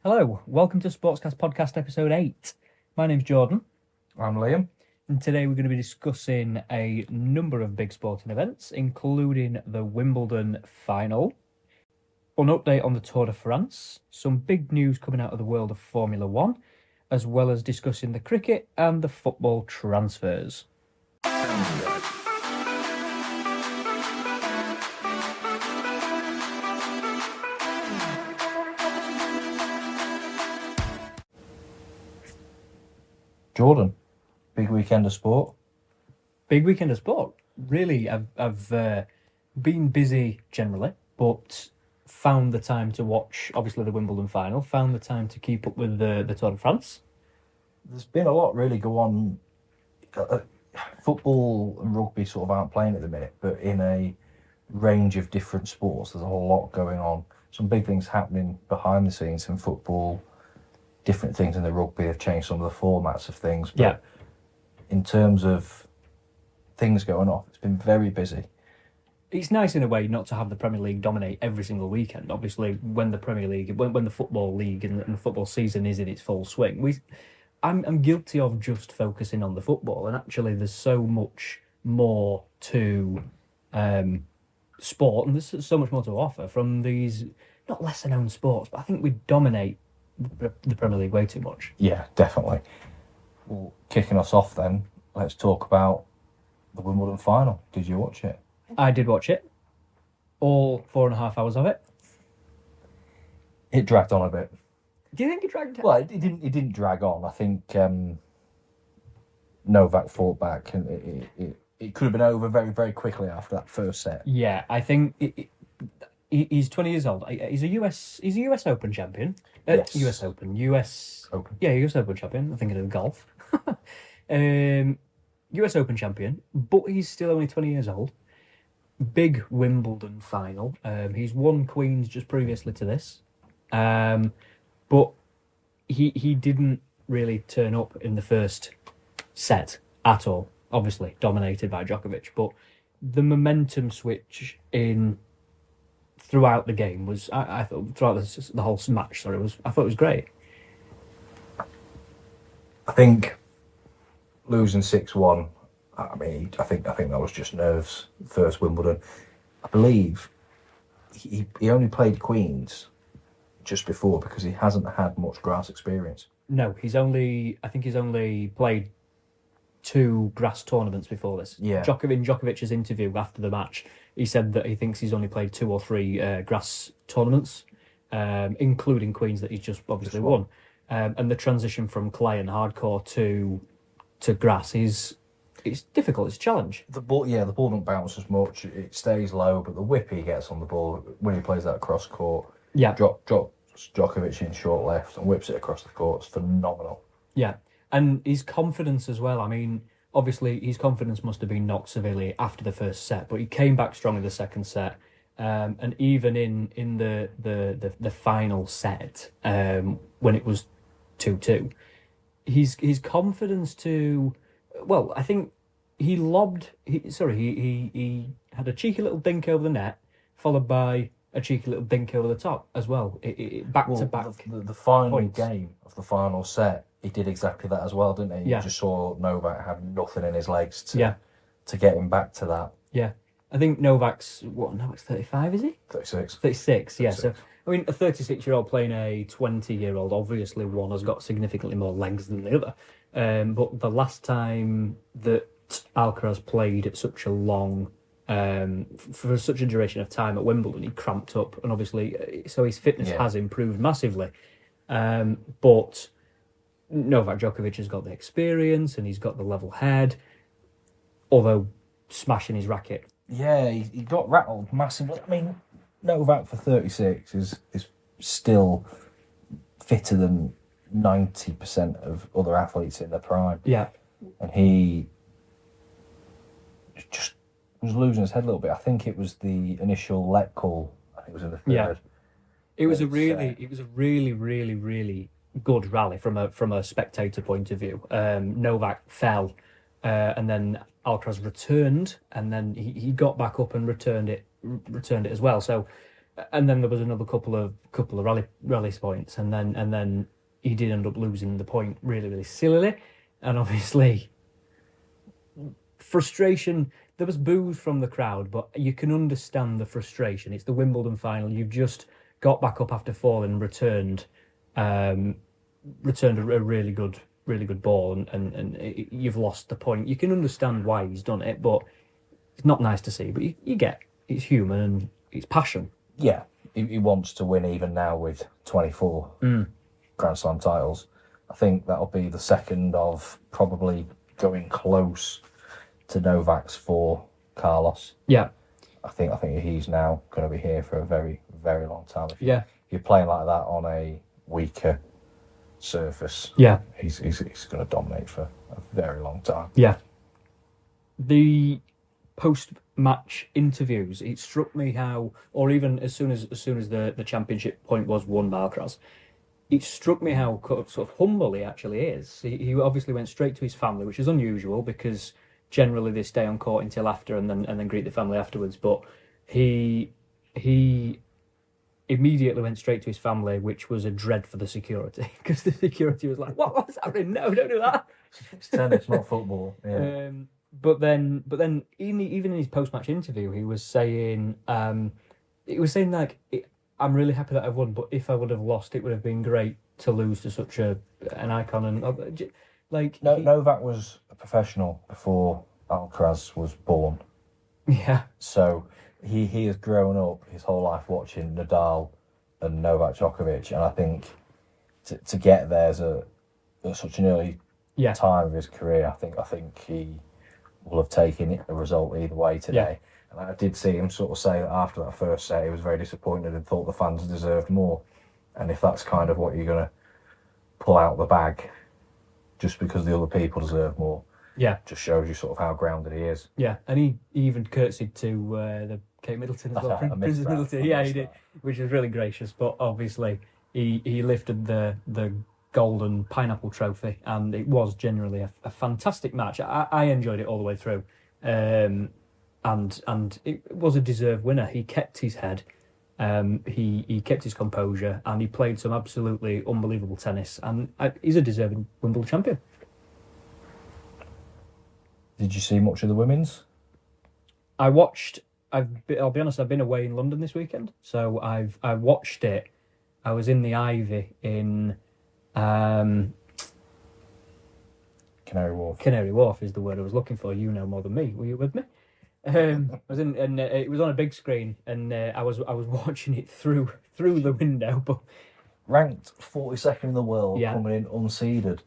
Hello, welcome to Sportscast Podcast Episode 8. My name's Jordan. I'm Liam. And today we're going to be discussing a number of big sporting events, including the Wimbledon final, an update on the Tour de France, some big news coming out of the world of Formula 1, as well as discussing the cricket and the football transfers. Jordan, big weekend of sport. Big weekend of sport. Really, I've been busy generally, but found the time to watch, obviously, the Wimbledon final, found the time to keep up with the Tour de France. There's been a lot really go on. Football and rugby sort of aren't playing at the minute, but in a range of different sports, there's a whole lot going on. Some big things happening behind the scenes in football. Different things in the rugby have changed some of the formats of things. But yeah. In terms of things going off, it's been very busy. It's nice in a way not to have the Premier League dominate every single weekend. Obviously, when the Premier League, when the Football League and the football season is in its full swing, I'm guilty of just focusing on the football, and actually there's so much more to sport, and there's so much more to offer from these, not lesser known sports, but I think we dominate the Premier League way too much. Yeah, definitely. Well, kicking us off then, let's talk about the Wimbledon final. Did you watch it? I did watch it. All 4.5 hours of it. It dragged on a bit. Do you think it dragged on? Well, it didn't drag on. I think Novak fought back, and it could have been over very, very quickly after that first set. Yeah, I think he's 20 years old. He's a US Open champion. Yes. US Open. US Open. Yeah, US Open champion. I'm thinking of golf. US Open champion, but he's still only 20 years old. Big Wimbledon final. He's won Queens just previously to this. But he didn't really turn up in the first set at all. Obviously, dominated by Djokovic. But the momentum switch throughout the game was, I thought, throughout the whole match, I thought it was great. I think losing 6-1, I think that was just nerves. First Wimbledon. I believe he only played Queens just before because he hasn't had much grass experience. No, he's only played 2 grass tournaments before this. Yeah. In Djokovic's interview after the match, he said that he thinks he's only played 2 or 3 grass tournaments, including Queens that he's just obviously won. And the transition from clay and hardcore to grass it's difficult. It's a challenge. The ball don't bounce as much. It stays low, but the whip he gets on the ball when he plays that cross court, drops Djokovic in short left and whips it across the court. It's phenomenal. Yeah, and his confidence as well. I mean, obviously his confidence must have been knocked severely after the first set, but he came back strong in the second set. And even in the final set, when it was 2-2, his confidence to, well, I think he had a cheeky little dink over the net, followed by a cheeky little dink over the top as well. Back to back. The final points. game of the final set, he did exactly that as well, didn't he? Yeah. You just saw Novak have nothing in his legs to get him back to that. Yeah. I think Novak's 35, is he? 36. 36, yeah. So, I mean, a 36-year-old playing a 20-year-old, obviously one has got significantly more legs than the other. But the last time that Alcaraz played at such a long, for such a duration of time at Wimbledon, he cramped up, and obviously, so his fitness has improved massively. But Novak Djokovic has got the experience and he's got the level head, although smashing his racket. Yeah, he got rattled massively. I mean, Novak for 36 is still fitter than 90% of other athletes in their prime. Yeah. And he just was losing his head a little bit. I think it was the initial let call. I think it was in the third. Yeah. It was a It's, really good rally from a spectator point of view. Novak fell, and then Alcaraz returned, and then he got back up and returned it as well. So, and then there was another couple of rally points, and then he did end up losing the point really sillily, and obviously frustration. There was boos from the crowd, but you can understand the frustration. It's the Wimbledon final. You've just got back up after falling and returned a really good ball, and you've lost the point. You can understand why he's done it, but it's not nice to see. But you get it's human and it's passion. Yeah, he wants to win even now with 24 Grand Slam titles. I think that'll be the second of probably going close to Novak's for Carlos. Yeah. I think he's now going to be here for a very, very long time. If Yeah. you're playing like that on a weaker surface, Yeah. he's going to dominate for a very long time. Yeah. The post-match interviews, it struck me how, or even as soon as the championship point was won by Alcaraz, it struck me how sort of humble he actually is. He obviously went straight to his family, which is unusual because generally they stay on court until after and then greet the family afterwards. But he immediately went straight to his family, which was a dread for the security because the security was like, "What's happening? No, don't do that." It's tennis, not football. Yeah. But then, even in his post-match interview, he was saying, like, "I'm really happy that I've won, but if I would have lost, it would have been great to lose to such an icon." And like, Novak was a professional before Alcaraz was born. yeah, So he has grown up his whole life watching Nadal and Novak Djokovic, and I think to get there at such an early time of his career, I think he will have taken a result either way today. Yeah. And I did see him sort of say that after that first set, he was very disappointed and thought the fans deserved more. And if that's kind of what you're going to pull out the bag, just because the other people deserve more, just shows you sort of how grounded he is. Yeah, and he even curtsied to the Kate Middleton as well, Princess Middleton. Yeah, he did, which was really gracious. But obviously, he lifted the golden pineapple trophy, and it was generally a fantastic match. I enjoyed it all the way through, and it was a deserved winner. He kept his head, he kept his composure, and he played some absolutely unbelievable tennis. And he's a deserving Wimbledon champion. Did you see much of the women's? I watched. I'll be honest. I've been away in London this weekend, so I watched it. I was in the Ivy in. Canary Wharf. Canary Wharf is the word I was looking for. You know more than me. Were you with me? I was in, and it was on a big screen, and I was watching it through the window. But ranked 42nd in the world, coming in unseeded.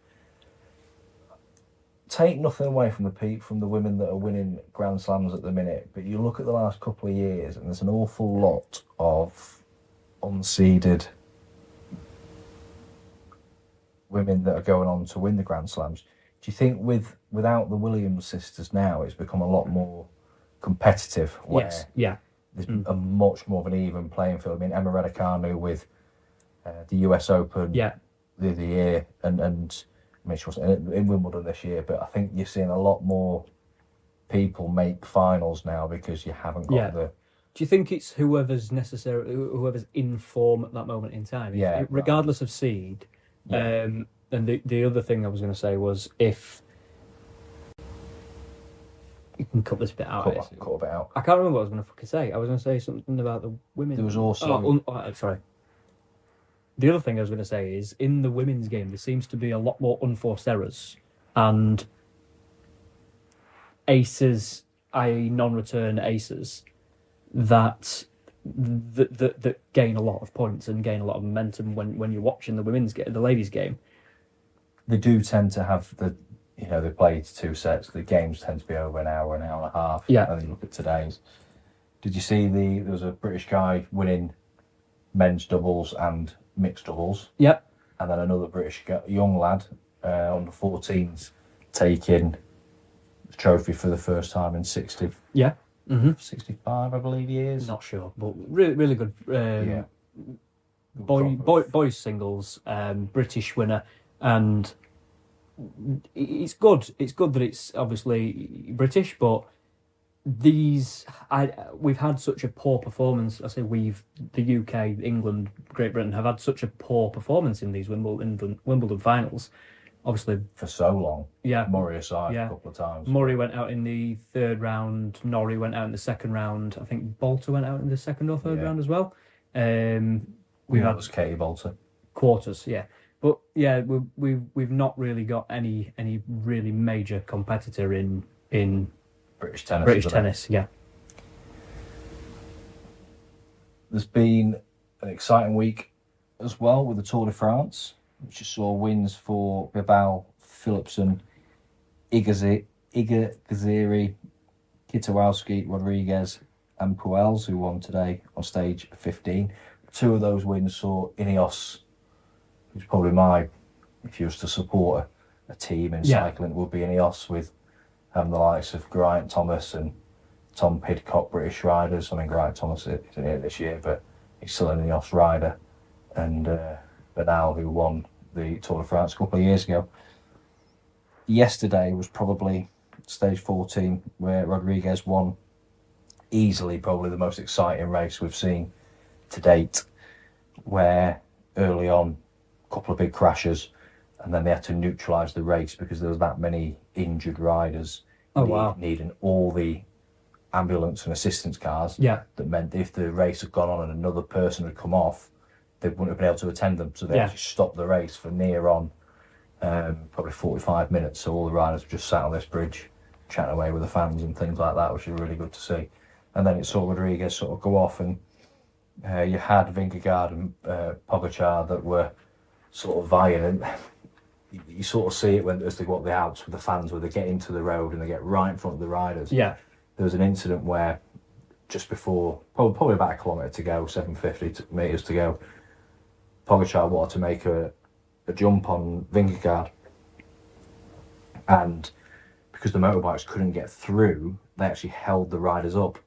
Take nothing away from the women that are winning Grand Slams at the minute, but you look at the last couple of years, and there's an awful lot of unseeded women that are going on to win the Grand Slams. Do you think without the Williams sisters now, it's become a lot more competitive? Yes, yeah. There's a much more of an even playing field. I mean, Emma Raducanu with the US Open the other year, and I mean, she wasn't in Wimbledon this year, but I think you're seeing a lot more people make finals now because you haven't got the... Do you think it's whoever's in form at that moment in time? Yeah. Regardless of seed. Yeah. And the other thing I was going to say was if... You can cut this bit out. Cut a bit out. I can't remember what I was going to fucking say. I was going to say something about the women. There was also... sorry. The other thing I was going to say is, in the women's game, there seems to be a lot more unforced errors and aces, i.e. non-return aces, that gain a lot of points and gain a lot of momentum when you're watching the women's game, the ladies' game. They do tend to have they played 2 sets. The games tend to be over an hour and a half. Yeah. And then you look at today's. Did you see there was a British guy winning men's doubles and mixed doubles? Yep. And then another British young lad, under 14s, taking the trophy for the first time in 60. Yeah. 65, I believe he is. Not sure, but really, really good. boys singles, British winner, and it's good. It's good that it's obviously British, but we've had such a poor performance. I say the UK, England, Great Britain have had such a poor performance in these Wimbledon finals. Obviously, for so long. Yeah, Murray aside a couple of times. Murray went out in the third round. Norrie went out in the second round. I think Bolter went out in the second or third round as well. We've had Katie Bolter quarters, yeah. But yeah, we've not really got any really major competitor in British tennis. British tennis, yeah. There's been an exciting week as well with the Tour de France, which saw wins for Bilbao, Philipsen, Iga Gaziri, Kitowski, Rodriguez, and Puels, who won today on stage 15. 2 of those wins saw Ineos, who's probably if you was to support a team in cycling, it would be Ineos, with having the likes of Geraint Thomas and Tom Pidcock, British riders. I mean, Geraint Thomas isn't here this year, but he's still an Ineos rider. And Bernal, who won the Tour de France a couple of years ago. Yesterday was probably stage 14, where Rodriguez won easily, probably the most exciting race we've seen to date, where early on, a couple of big crashes, and then they had to neutralise the race because there was that many injured riders needing all the ambulance and assistance cars. Yeah. That meant if the race had gone on and another person had come off, they wouldn't have been able to attend them. So they actually stopped the race for near on probably 45 minutes. So all the riders just sat on this bridge, chatting away with the fans and things like that, which is really good to see. And then it saw Rodriguez sort of go off, and you had Vingegaard and Pogačar that were sort of vying, and you sort of see it as they go up the Alps with the fans, where they get into the road and they get right in front of the riders. Yeah. There was an incident where just before, probably about a kilometre to go, 750 metres to go, Pogačar wanted to make a jump on Vingegaard, and because the motorbikes couldn't get through, they actually held the riders up.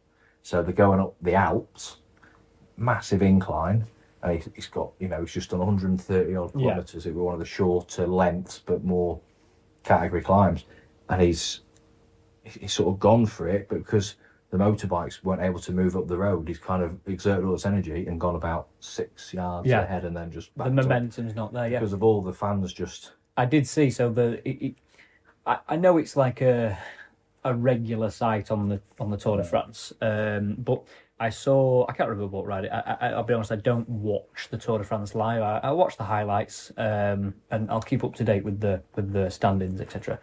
So they're going up the Alps, massive incline, and he's got, he's just done 130 odd kilometres. It was one of the shorter lengths but more category climbs, and he's sort of gone for it, but because the motorbikes weren't able to move up the road, he's kind of exerted all its energy and gone about 6 yards ahead, and then just the momentum's not there because of all the fans. Just I did see, so I know it's like a regular sight on the Tour de France, but I can't remember what ride it. I'll be honest, I don't watch the Tour de France live. I watch the highlights, and I'll keep up to date with the standings, etc.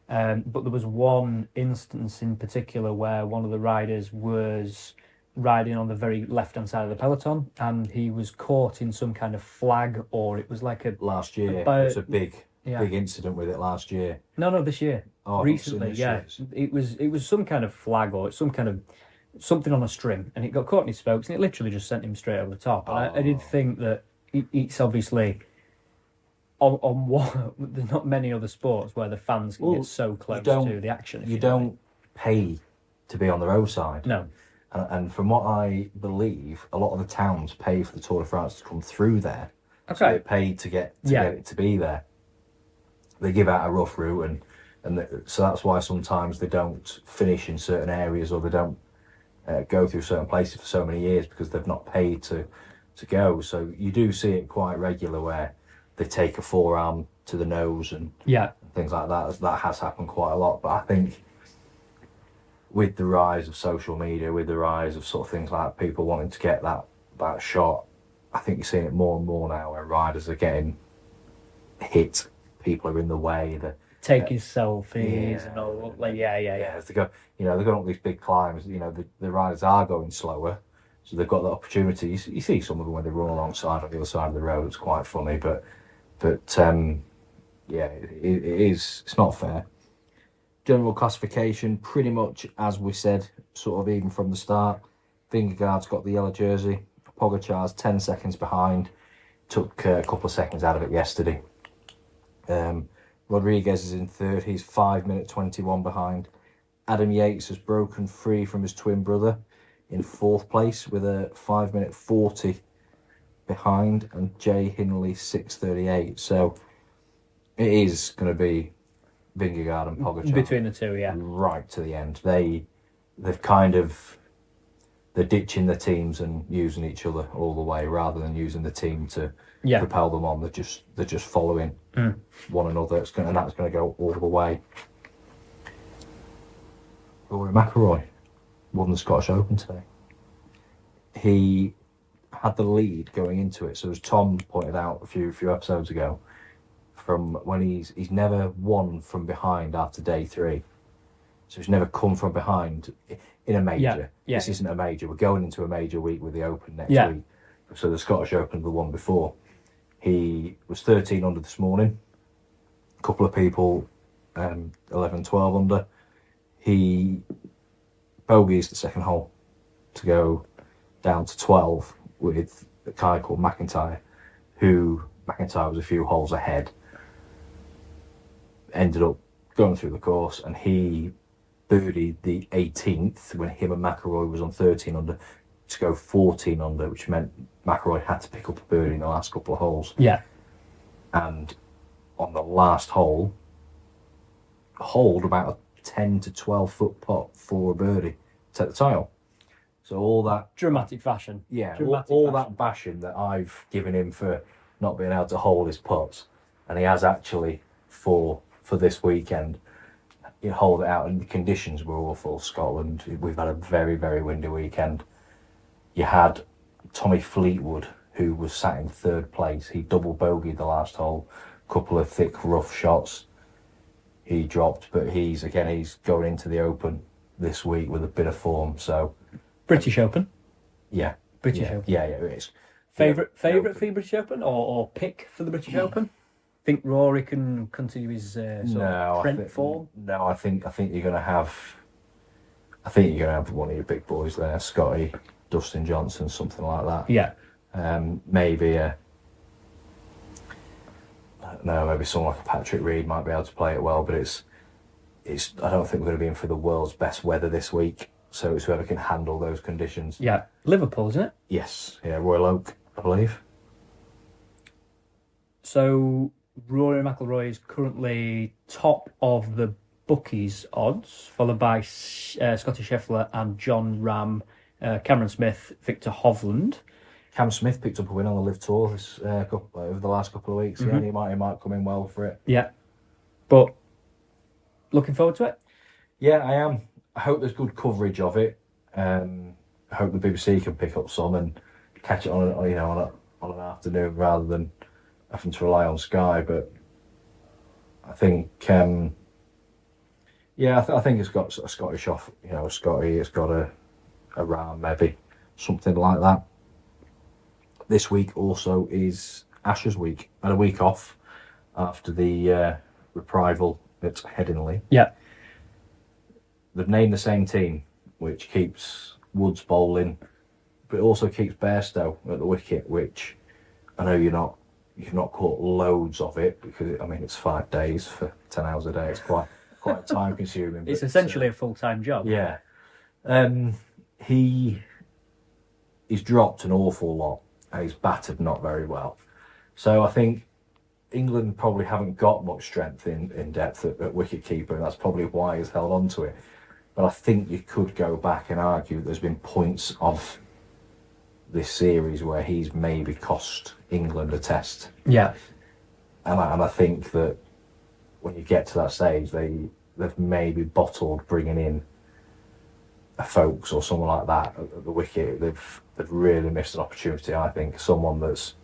But there was one instance in particular where one of the riders was riding on the very left-hand side of the peloton, and he was caught in some kind of flag, or it was like last year. It was a big incident with it last year. No, this year. Oh, recently, year. It was some kind of flag or some kind of something on a string, and it got caught in his spokes, and it literally just sent him straight over the top. And I did think that it's obviously on what there's not many other sports where the fans can get so close to the action. You don't pay to be on the roadside. No. And from what I believe, a lot of the towns pay for the Tour de France to come through there. Okay. So they pay to get it to be there. They give out a rough route, so that's why sometimes they don't finish in certain areas, or they don't go through certain places for so many years because they've not paid to go. So you do see it quite regular where they take a forearm to the nose and things like that. That has happened quite a lot. But I think with the rise of social media, with the rise of sort of things like people wanting to get that shot, I think you're seeing it more and more now where riders are getting hit. People are in the way. Taking selfies and all. As they go, they're going up these big climbs. The riders are going slower, so they've got the opportunity. You see some of them when they run alongside on the other side of the road. It's quite funny, but it is. It's not fair. General classification, pretty much as we said, sort of even from the start. Vingegaard's got the yellow jersey. Pogačar's 10 seconds behind. Took a couple of seconds out of it yesterday. Rodriguez is in third. He's 5 minutes 21 behind. Adam Yates has broken free from his twin brother in fourth place with a 5 minute 40 behind, and Jay Hindley 6:38. So it is going to be Vingegaard and Pogačar between the two, yeah, right to the end. They're ditching the teams and using each other all the way, rather than using the team to propel them on. They're just following one another. And that's going to go all the way. Rory McIlroy won the Scottish Open today. He had the lead going into it. So as Tom pointed out a few episodes ago, from when he's never won from behind after day 3. So he's never come from behind in a major. Yeah. This isn't a major. We're going into a major week with the Open next week. So the Scottish Open, the one before. He was 13 under this morning. A couple of people 11, 12 under. He bogeys the second hole to go down to 12 with a guy called McIntyre, who McIntyre was a few holes ahead. Ended up going through the course, and he birdied the 18th when him and McIlroy was on 13 under to go 14 under, which meant McIlroy had to pick up a birdie in the last couple of holes. Yeah. And on the last hole, holed about a 10 to 12 foot putt for a birdie to take the title. So all that dramatic fashion. Yeah, all that bashing that I've given him for not being able to hold his putts, and he has actually for this weekend. You hold it out, and the conditions were awful. Scotland, we've had a very, very windy weekend. You had Tommy Fleetwood, who was sat in 3rd place. He double bogeyed the last hole, couple of thick, rough shots. He dropped, but he's going into the Open this week with a bit of form. So British Open. Yeah, British Open. Yeah, it is. Favourite for the British Open, or pick for the British Open? Think Rory can continue his Trent form? No, I think you're going to have. I think you're going to have one of your big boys there, Scotty, Dustin Johnson, something like that. Yeah. Maybe I don't know. Maybe someone like Patrick Reed might be able to play it well, but it's. I don't think we're going to be in for the world's best weather this week. So it's whoever can handle those conditions. Yeah, Liverpool, isn't it? Yes. Yeah, Royal Oak, I believe. So Rory McIlroy is currently top of the bookies odds, followed by Scotty Scheffler and John Ram, Cameron Smith, Victor Hovland. Cam Smith picked up a win on the Live Tour over the last couple of weeks. Mm-hmm. Yeah, he might come in well for it. Yeah, but looking forward to it. Yeah, I am. I hope there's good coverage of it. I hope the BBC can pick up some and catch it on an afternoon rather than having to rely on Sky. But I think, I think it's got a Scottish off. Scotty. It's got a Ram, maybe something like that. This week also is Ashes week, and a week off after the reprisal at Headingley. Yeah. They've named the same team, which keeps Woods bowling, but it also keeps Bairstow at the wicket, which I know you've not caught loads of it because it's 5 days for 10 hours a day. It's quite time consuming. It's essentially a full-time job. Yeah. He's dropped an awful lot and he's battered not very well. So I think England probably haven't got much strength in depth at wicket-keeper, and that's probably why he's held on to it. But I think you could go back and argue that there's been points of this series where he's maybe cost England a test. Yeah. And I think that when you get to that stage, they've maybe bottled bringing in a Folkes or someone like that at the wicket. They've really missed an opportunity, I think. Someone that's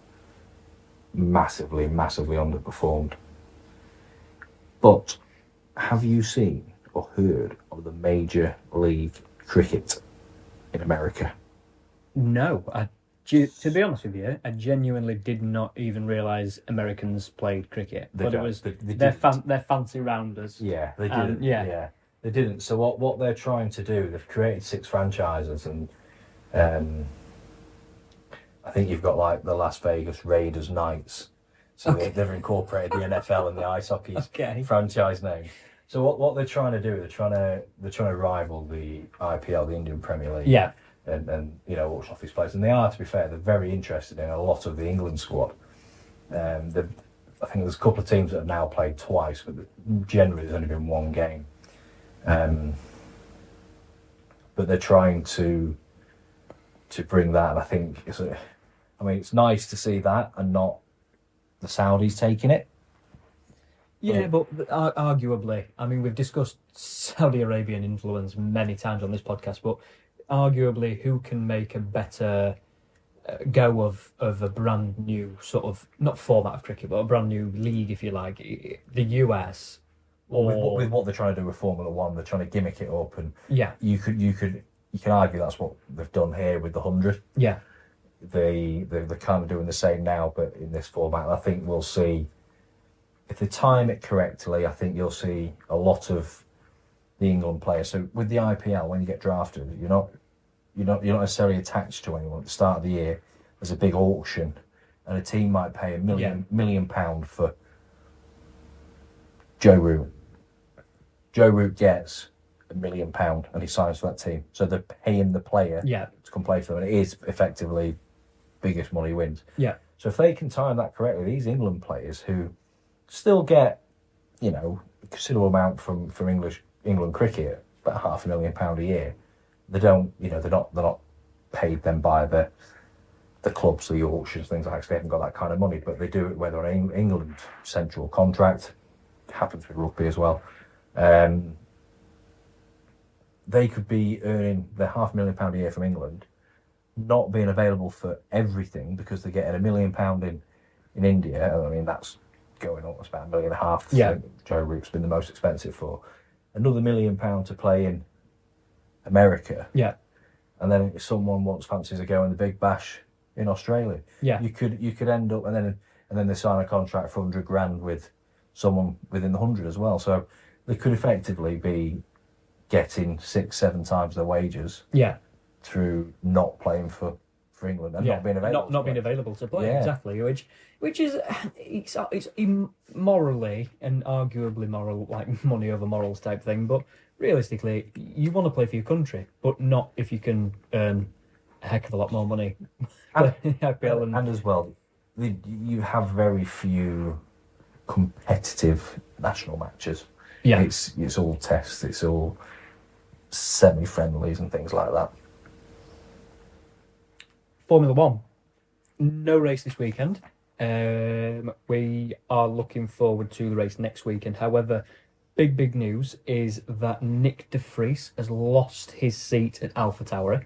massively underperformed. But have you seen or heard of the Major League Cricket in America? No, to be honest with you, I genuinely did not even realise Americans played cricket. They're fancy rounders. Yeah, they didn't. Yeah, they didn't. So what they're trying to do, they've created 6 franchises, and I think you've got like the Las Vegas Raiders Knights. So they've incorporated the NFL and the ice hockey franchise name. So what they're trying to do, they're trying to rival the IPL, the Indian Premier League. Yeah. and auction off his players. And they are, to be fair, they're very interested in a lot of the England squad. I think there's a couple of teams that have now played twice, but generally there's only been one game. But they're trying to bring that, and I think it's nice to see that and not the Saudis taking it. Yeah, but arguably, I mean, we've discussed Saudi Arabian influence many times on this podcast, but arguably, who can make a better go of a brand new sort of, not format of cricket, but a brand new league, if you like, the US? Or with what they're trying to do with Formula One, they're trying to gimmick it up, and yeah, you can argue that's what they've done here with the 100. Yeah, they're kind of doing the same now, but in this format. I think we'll see, if they time it correctly, I think you'll see a lot of the England players. So with the IPL, when you get drafted, you're not necessarily attached to anyone. At the start of the year, there's a big auction, and a team might pay £1 million for Joe Root. Joe Root gets £1 million and he signs for that team. So they're paying the player to come play for them, and it is effectively biggest money wins. Yeah. So if they can time that correctly, these England players who still get, a considerable amount from England cricket, about £500,000 a year, they don't, they're not paid then by the clubs, the auctions, things like that. They haven't got that kind of money, but they do it whether on England central contract, happens with rugby as well. They could be earning their £500,000 a year from England, not being available for everything because they're getting £1 million in India. I mean, that's going up. It's about £1.5 million. Yeah. Joe Root's been the most expensive for. Another £1 million to play in America. Yeah. And then if someone fancies a go in the Big Bash in Australia, you could end up, and then they sign a contract for £100,000 with someone within the 100 as well. So they could effectively be getting 6-7 times their wages. Yeah. Through not playing for England and not being available. Not being available to play, exactly. Which is it's morally and arguably moral, like money over morals type thing. But realistically, you want to play for your country, but not if you can earn a heck of a lot more money. And as well, you have very few competitive national matches. Yeah, it's all tests. It's all semi-friendlies and things like that. Formula One, no race this weekend. We are looking forward to the race next weekend. However, big news is that Nick de Vries has lost his seat at AlphaTauri.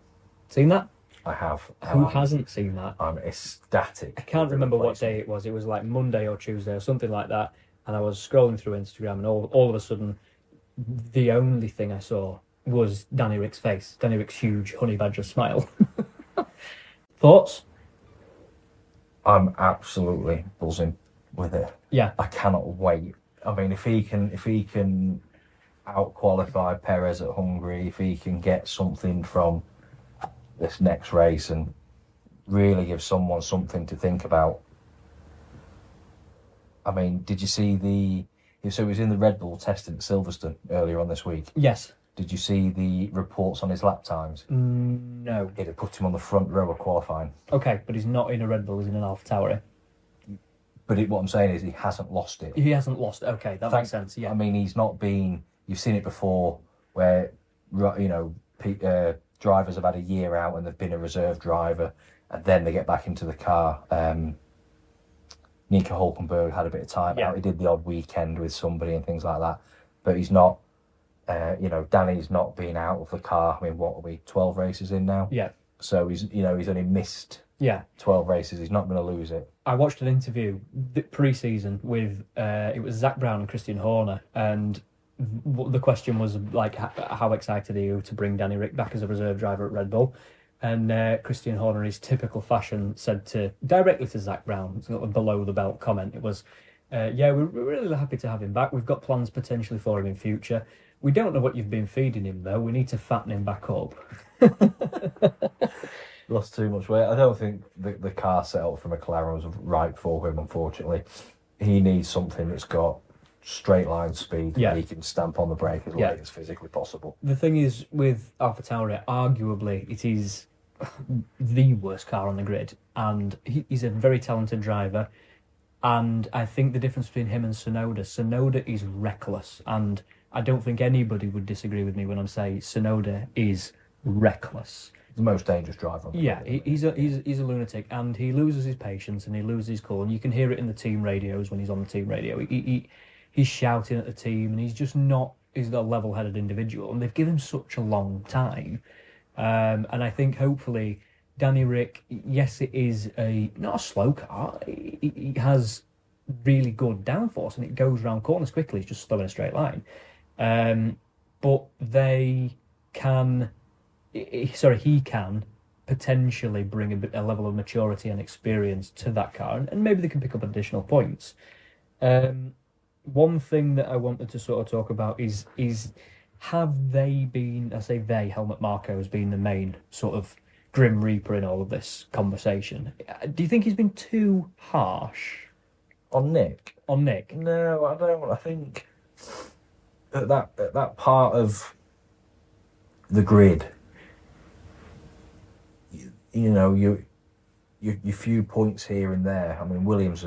Seen that? I have. Who hasn't seen that? I'm ecstatic. I can't remember what day it was. It was like Monday or Tuesday or something like that. And I was scrolling through Instagram, and all of a sudden, the only thing I saw was Dani Ric's face. Dani Ric's huge honey badger smile. Thoughts? I'm absolutely buzzing with it. Yeah. I cannot wait. I mean, if he can out-qualify Perez at Hungary, if he can get something from this next race and really give someone something to think about. I mean, did you see so he was in the Red Bull testing at Silverstone earlier on this week? Yes. Did you see the reports on his lap times? No. It had put him on the front row of qualifying. Okay, but he's not in a Red Bull, he's in an AlphaTauri. But what I'm saying is he hasn't lost it. He hasn't lost it. Okay, that makes sense, yeah. I mean, he's not been... You've seen it before where, drivers have had a year out and they've been a reserve driver and then they get back into the car. Nico Hulkenberg had a bit of time out. He did the odd weekend with somebody and things like that. But he's not... Danny's not been out of the car. I mean, what are we, 12 races in now? Yeah. So he's only missed 12 races. He's not going to lose it. I watched an interview pre-season with, it was Zach Brown and Christian Horner, and the question was, like, how excited are you to bring Dani Ric back as a reserve driver at Red Bull? And Christian Horner, in his typical fashion, said directly to Zach Brown, a below-the-belt comment, it was, we're really happy to have him back. We've got plans potentially for him in future. We don't know what you've been feeding him, though. We need to fatten him back up. Lost too much weight. I don't think the car setup for McLaren was right for him, unfortunately. He needs something that's got straight line speed. Yeah. He can stamp on the brake as late as physically possible. The thing is, with AlphaTauri, arguably, it is the worst car on the grid, and he's a very talented driver. And I think the difference between him and Sonoda is reckless, and I don't think anybody would disagree with me when I say Sonoda is reckless. The most dangerous driver on the Yeah, grid. he's a lunatic, and he loses his patience and he loses his cool, and you can hear it in the team radios when he's on the team radio. He's shouting at the team, and he's just not. He's not a level-headed individual, and they've given him such a long time. And I think hopefully Dani Ric, yes, it is not a slow car. It has really good downforce and it goes around corners quickly. It's just slow in a straight line. But they can, he can potentially bring a level of maturity and experience to that car, and maybe they can pick up additional points. One thing that I wanted to sort of talk about is have they been, I say they, Helmut Marko has been the main sort of grim reaper in all of this conversation. Do you think he's been too harsh On Nick? on Nick? No, I don't. I think that part of the grid, you know, your few points here and there. I mean, Williams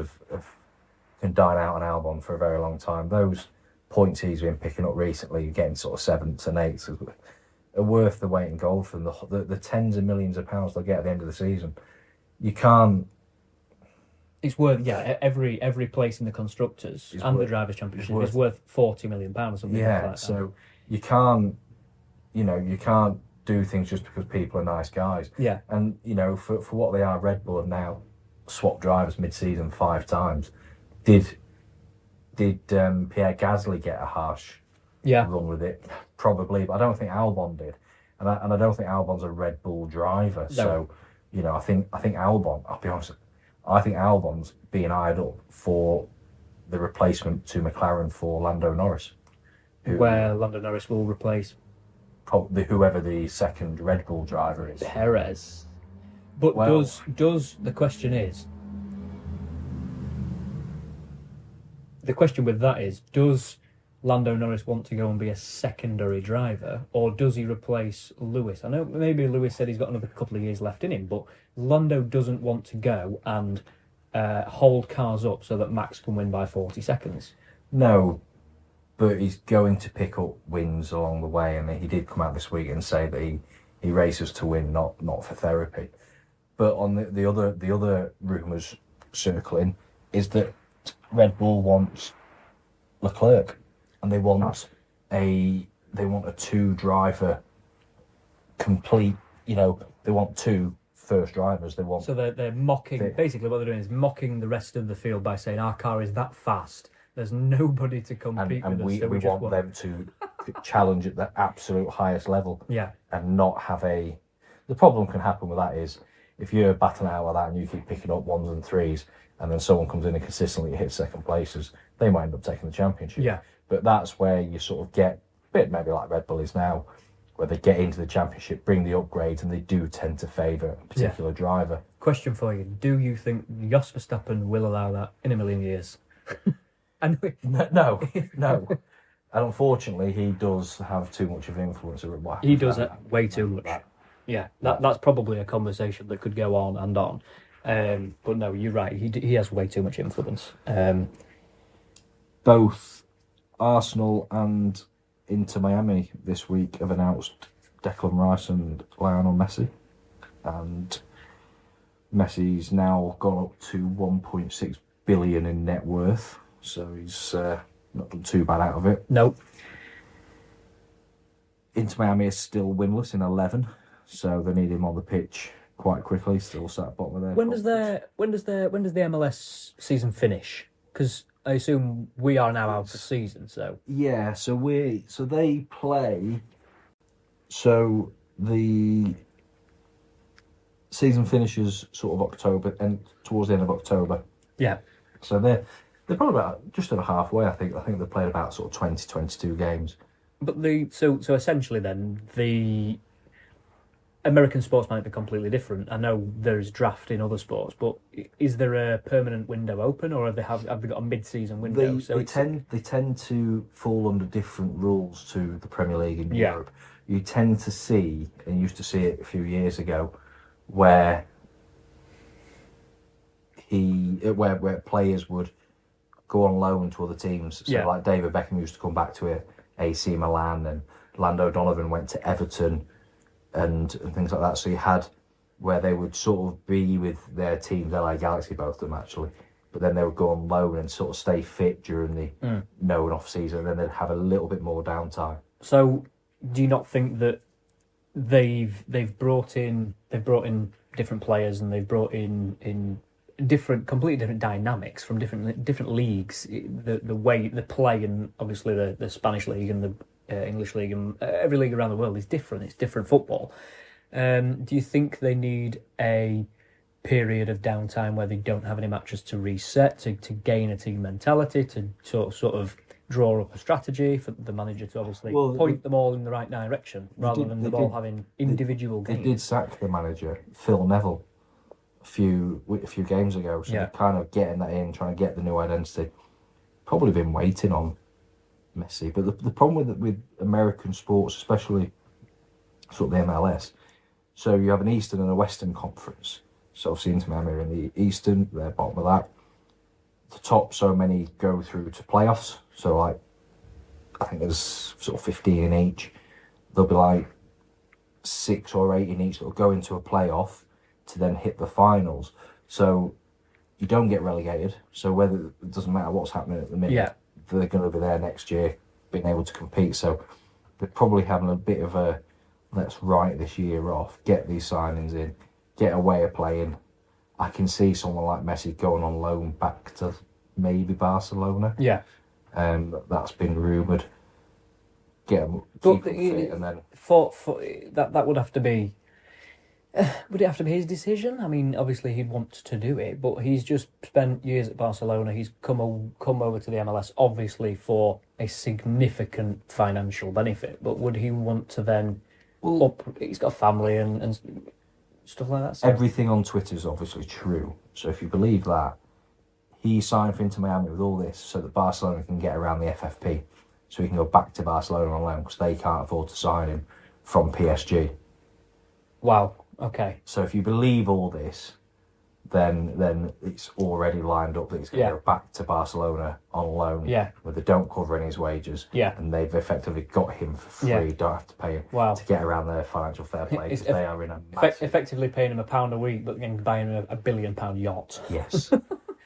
can dine out on Albon for a very long time. Those points he's been picking up recently, getting sort of sevenths and eighths, are worth the weight in gold for them. The tens of millions of pounds they'll get at the end of the season. You can't. It's worth every place in the constructors and the drivers' championship is worth £40 million or something like that. So you can't, you can't do things just because people are nice guys. Yeah. And for what they are, Red Bull have now swapped drivers mid-season 5 times. Did Pierre Gasly get a harsh run with it? Probably, but I don't think Albon did, and I don't think Albon's a Red Bull driver. No. So, I think Albon. I'll be honest. I think Albon's being eyed up for the replacement to McLaren for Lando Norris. Where Lando Norris will replace probably whoever the second Red Bull driver is. Perez. But does the question is? The question with that is, does Lando Norris want to go and be a secondary driver, or does he replace Lewis? I know maybe Lewis said he's got another couple of years left in him, but Lando doesn't want to go and hold cars up so that Max can win by 40 seconds. No, but he's going to pick up wins along the way, and he did come out this week and say that he races to win, not for therapy. But on the other rumours circling is that Red Bull wants Leclerc, and they want a 2-driver complete. They want 2 first drivers. They want. So they're mocking. Basically, what they're doing is mocking the rest of the field by saying our car is that fast. There's nobody to compete with us. We want them to challenge at the absolute highest level. Yeah. And not have the problem can happen with that is if you're batting out like that and you keep picking up 1s and 3s, and then someone comes in and consistently hits second places, they might end up taking the championship. Yeah. But that's where you sort of get a bit maybe like Red Bull is now, where they get into the championship, bring the upgrades, and they do tend to favour a particular driver. Question for you: do you think Jos Verstappen will allow that in a million years? No. And unfortunately, he does have too much of influence. He does it way too much. Yeah, that's probably a conversation that could go on and on. But no, you're right. He has way too much influence. Both Arsenal and Inter Miami this week have announced Declan Rice and Lionel Messi, and Messi's now gone up to 1.6 billion in net worth, so he's not done too bad out of it. Nope. Inter Miami is still winless in 11, so they need him on the pitch quite quickly. Still sat at bottom of their. When does the MLS season finish? Because I assume we are now out of season. So yeah, so they play. So the season finishes sort of October and towards the end of October. Yeah. So they're probably about just over halfway. I think they played about sort of 20, 22 games. But so essentially then the American sports might be completely different. I know there's draft in other sports, but is there a permanent window open, or have they got a mid-season window? They tend to fall under different rules to the Premier League in Europe. You tend to see, and you used to see it a few years ago, where where players would go on loan to other teams. So like David Beckham used to come back to AC Milan, and Lando Donovan went to Everton and things like that. So you had where they would sort of be with their teams, LA Galaxy, both of them actually, but then they would go on loan and sort of stay fit during the no and off season, and then they'd have a little bit more downtime. So do you not think that they've brought in different players, and they've brought in completely different dynamics from different leagues, the way the play, and obviously the Spanish league and the English league and every league around the world is different. It's different football. Do you think they need a period of downtime where they don't have any matches to reset, to gain a team mentality, to sort of draw up a strategy for the manager to obviously point them all in the right direction, rather than them all having individual games? They did sack the manager, Phil Neville, a few games ago, so they're kind of getting that in, trying to get the new identity. Probably been waiting on Messi, but the problem with American sports, especially sort of the MLS, so you have an Eastern and a Western conference. So obviously Inter Miami are in the Eastern, they're bottom of that. The top so many go through to playoffs, so like I think there's sort of 15 in each. There'll be like 6 or 8 in each that will go into a playoff to then hit the finals. So you don't get relegated. So whether it doesn't matter what's happening at the minute, they're going to be there next year, being able to compete. So they're probably having a bit of a let's write this year off, get these signings in, get a way of playing. I can see someone like Messi going on loan back to maybe Barcelona. Yeah, that's been rumoured. Get him keep him fit, and then for that would have to be. Would it have to be his decision? I mean, obviously he'd want to do it, but he's just spent years at Barcelona. He's come over to the MLS, obviously for a significant financial benefit. But would he want to then he's got a family and stuff like that. So. Everything on Twitter is obviously true. So if you believe that, he signed for Inter Miami with all this so that Barcelona can get around the FFP, so he can go back to Barcelona on loan because they can't afford to sign him from PSG. Wow. Okay. So if you believe all this, then it's already lined up that he's going to go back to Barcelona on loan, where they don't cover any of his wages, and they've effectively got him for free, don't have to pay him to get around their financial fair play, because they are in a massive... Effectively paying him £1 a week, but then buying him a £1 billion yacht. Yes.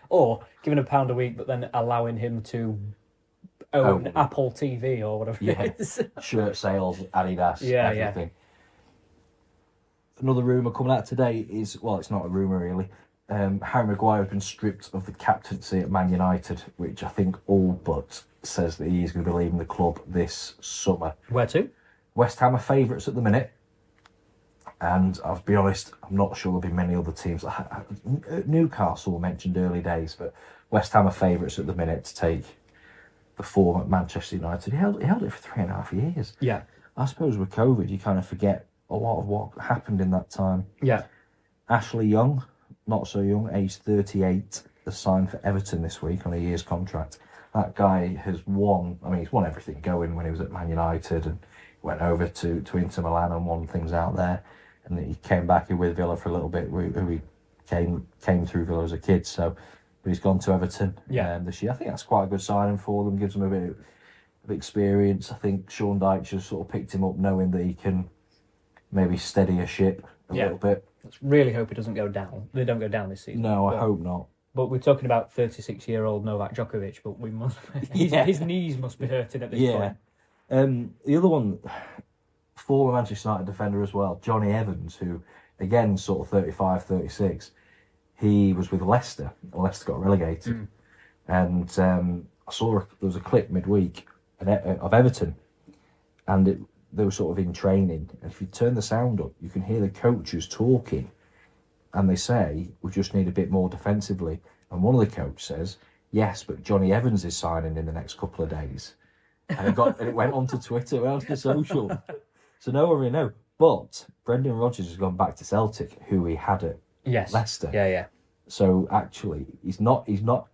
Or giving him £1 a week, but then allowing him to own Apple TV or whatever it is. Shirt sales, Adidas, everything. Another rumour coming out today is, well, it's not a rumour really, Harry Maguire has been stripped of the captaincy at Man United, which I think all but says that he is going to be leaving the club this summer. Where to? West Ham are favourites at the minute, and I'll be honest, I'm not sure there'll be many other teams. Newcastle were mentioned early days, but West Ham are favourites at the minute to take the form at Manchester United. He held it for 3.5 years. Yeah. I suppose with COVID, you kind of forget a lot of what happened in that time. Yeah. Ashley Young, not so young, aged 38, has signed for Everton this week on a year's contract. That guy has won, he's won everything going when he was at Man United, and went over to Inter Milan and won things out there. And he came back with Villa for a little bit, who he came through Villa as a kid. So, but he's gone to Everton this year. I think that's quite a good signing for them, gives them a bit of experience. I think Sean Dyche has sort of picked him up knowing that he can maybe steady a ship a little bit. Let's really hope it doesn't go down. They don't go down this season. No, I hope not. But we're talking about 36-year-old Novak Djokovic, but we must his knees must be hurting at this point. The other one, former Manchester United defender as well, Johnny Evans, who again sort of 35, 36, he was with Leicester, and Leicester got relegated. And I saw there was a clip midweek of Everton, and they were sort of in training, and if you turn the sound up, you can hear the coaches talking, and they say, we just need a bit more defensively. And one of the coaches says, yes, but Johnny Evans is signing in the next couple of days. And it went onto Twitter, went onto social. So no one really know. But Brendan Rodgers has gone back to Celtic, who he had at Leicester. Yeah. So actually, he's not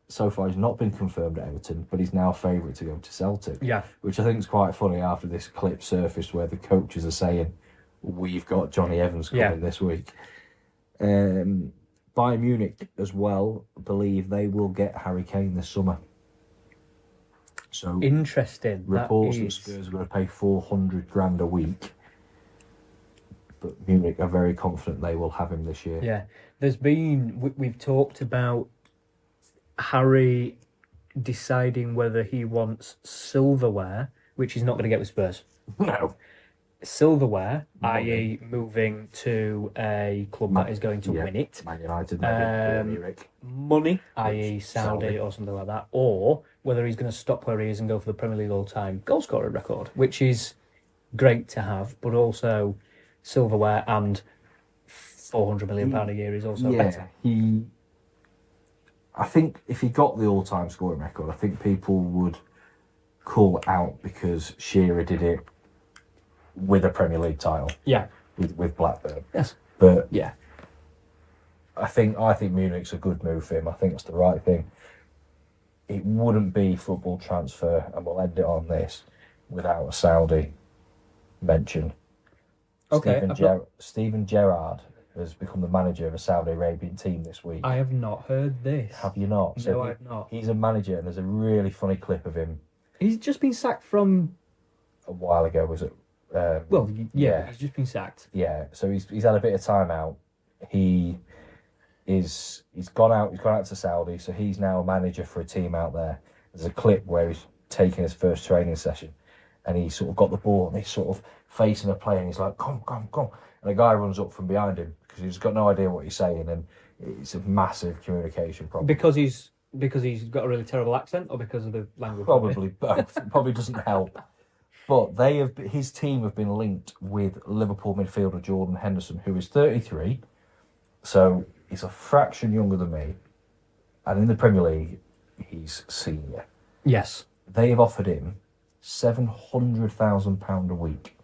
so far. He's not been confirmed at Everton, but he's now favourite to go to Celtic. Yeah, which I think is quite funny after this clip surfaced where the coaches are saying, "We've got Johnny Evans coming this week." Bayern Munich as well believe they will get Harry Kane this summer. So Interesting. reports that is... Spurs are going to pay 400 grand a week, but Munich are very confident they will have him this year. Yeah, we've talked about Harry deciding whether he wants silverware, which he's not going to get with Spurs. No. Silverware, Money. i.e. moving to a club that is going to win it. Man United, maybe. Dani Ric. Money, i.e. Saudi or something like that. Or whether he's going to stop where he is and go for the Premier League all-time goal scorer record, which is great to have, but also silverware and £400 million a year is also better. I think if he got the all-time scoring record, I think people would call it out because Shearer did it with a Premier League title. Yeah. With Blackburn. Yes. But yeah, I think Munich's a good move for him. I think it's the right thing. It wouldn't be football transfer, and we'll end it on this, without a Saudi mention. Okay. Steven Gerrard has become the manager of a Saudi Arabian team this week. I have not heard this. Have you not? No, I have not. He's a manager, and there's a really funny clip of him. He's just been sacked from... A while ago, was it? He's just been sacked. Yeah, so he's had a bit of time out. He's gone out to Saudi, so he's now a manager for a team out there. There's a clip where he's taking his first training session, and he sort of got the ball and he's sort of facing a player, and he's like, come, and a guy runs up from behind him because he's got no idea what he's saying, and it's a massive communication problem. Because he's got a really terrible accent, or because of the language? Probably both. It probably doesn't help. But his team have been linked with Liverpool midfielder Jordan Henderson, who is 33, so he's a fraction younger than me, and in the Premier League, he's senior. Yes. They have offered him £700,000 a week,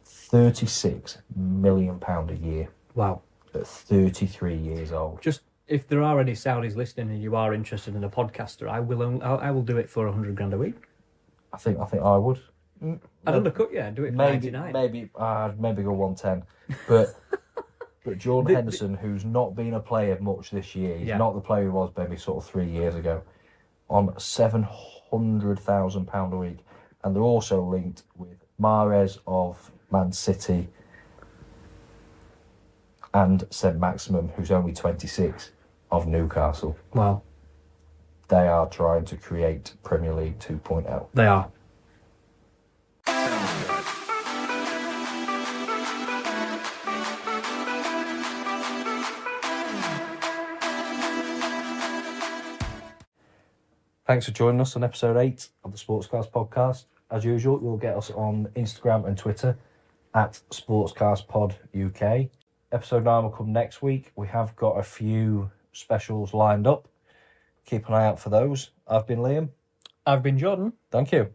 £36 million a year. Wow. At 33 years old. Just if there are any Saudis listening and you are interested in a podcaster, I will do it for 100 grand a week. I think I would. I'd undercut you and do it for 99. Maybe I'd maybe go 110. But Jordan Henderson, who's not been a player much this year, he's not the player he was maybe sort of 3 years ago, on £700,000 a week. And they're also linked with Mahrez of Man City and St Maximum, who's only 26, of Newcastle. Wow. They are trying to create Premier League 2.0. They are. Thanks for joining us on episode 8 of the Sportscast podcast. As usual, you'll get us on Instagram and Twitter at SportscastPod UK. Episode 9 will come next week. We have got a few specials lined up. Keep an eye out for those. I've been Liam. I've been Jordan. Thank you.